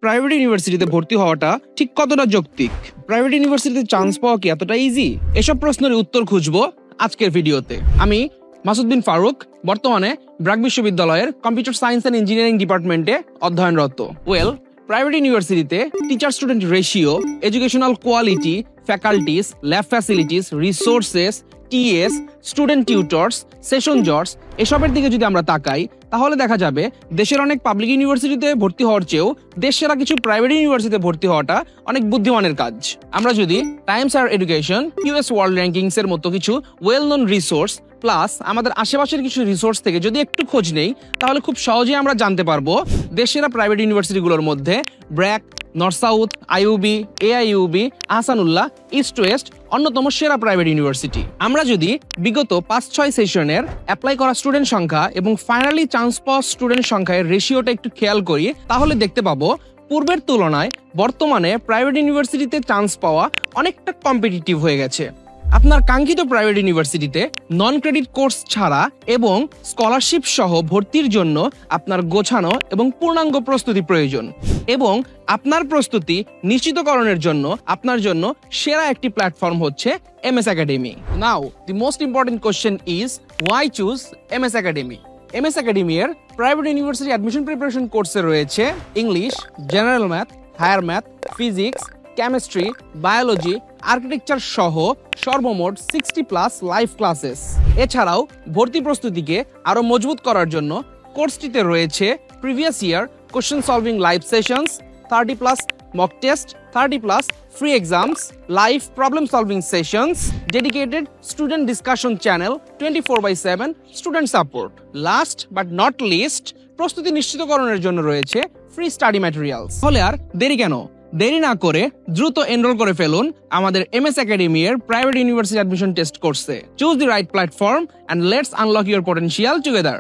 Private ইউনিভার্সিটিতে ভর্তি হওয়াটা ঠিক কতটা যৌক্তিক? প্রাইভেট ইউনিভার্সিটিতে চান্স পাওয়া কি এতটা ইজি? এসব প্রশ্নের উত্তর খুঁজবো আজকের ভিডিওতে। আমি মাসুদ বিন ফারুক, বর্তমানে ব্র্যাক বিশ্ববিদ্যালয়ের কম্পিউটার সায়েন্স অ্যান্ড ইঞ্জিনিয়ারিং ডিপার্টমেন্টে অধ্যয়নরত। প্রাইভেট ইউনিভার্সিটিতে teacher student ratio, educational quality, faculties, lab facilities, resources, TS, student tutors, session জটস এসবের দিকে যদি আমরা তাকাই তাহলে দেখা যাবে দেশের অনেক পাবলিক ইউনিভার্সিটিতে ভর্তি হওয়ার চেয়েও দেশসেরা কিছু প্রাইভেট ইউনিভার্সিটিতে ভর্তি হওয়াটা অনেক বুদ্ধিমানের কাজ। আমরা যদি times higher education, US world rankings এর মতো কিছু ওয়েল নোন রিসোর্স প্লাস আমাদের আশেপাশের কিছু রিসোর্স থেকে যদি একটু খোঁজ নেই তাহলে খুব সহজেই আমরা জানতে পারবো দেশসেরা প্রাইভেট ইউনিভার্সিটিগুলোর মধ্যে BRAC, north south, IUB, AIUB, Ahsanullah, east West অন্যতম সেরা প্রাইভেট ইউনিভার্সিটি। আমরা যদি বিগত 5-6 সেশনের অ্যাপ্লাই করা স্টুডেন্ট সংখ্যা এবং ফাইনালি চান্স পাওয়া স্টুডেন্ট সংখ্যার রেশিওটা একটু খেয়াল করি তাহলে দেখতে পাবো পূর্বের তুলনায় বর্তমানে প্রাইভেট ইউনিভার্সিটিতে চান্স পাওয়া অনেকটা কম্পিটিটিভ হয়ে গেছে। আপনার কাঙ্ক্ষিত প্রাইভেট ইউনিভার্সিটিতে নন ক্রেডিট কোর্স ছাড়া এবং স্কলারশিপ সহ ভর্তির জন্য আপনার গোছানো এবং পূর্ণাঙ্গ প্রস্তুতি প্রয়োজন, এবং আপনার প্রস্তুতি নিশ্চিতকরণের জন্য আপনার জন্য সেরা একটি প্ল্যাটফর্ম হচ্ছে MS academy. Now the most important question is why choose MS academy? MS academy এর প্রাইভেট ইউনিভার্সিটি অ্যাডমিশন প্রিপারেশন কোর্সে রয়েছে English, general math, higher math, physics, chemistry, biology, architecture সহ সর্বমোট 60+ লাইভ ক্লাসেস। এছাড়াও ভর্তি প্রস্তুতিকে আরো মজবুত করার জন্য কোর্সটিতে রয়েছে previous year question solving live sessions, 30+ mock test, 30+ free exams, live problem solving sessions, dedicated student discussion channel, 24/7 student support. Last but not list, প্রস্তুতি নিশ্চিতকরণের জন্য রয়েছে ফ্রি স্টাডি ম্যাটেরিয়ালস। তাহলে আর দেরি কেন? দেরি না করে দ্রুত এনরোল করে ফেলুন আমাদের এমএস একাডেমি এর প্রাইভেট ইউনিভার্সিটি অ্যাডমিশন টেস্ট কোর্সে। Choose the right platform and let's unlock your potential together.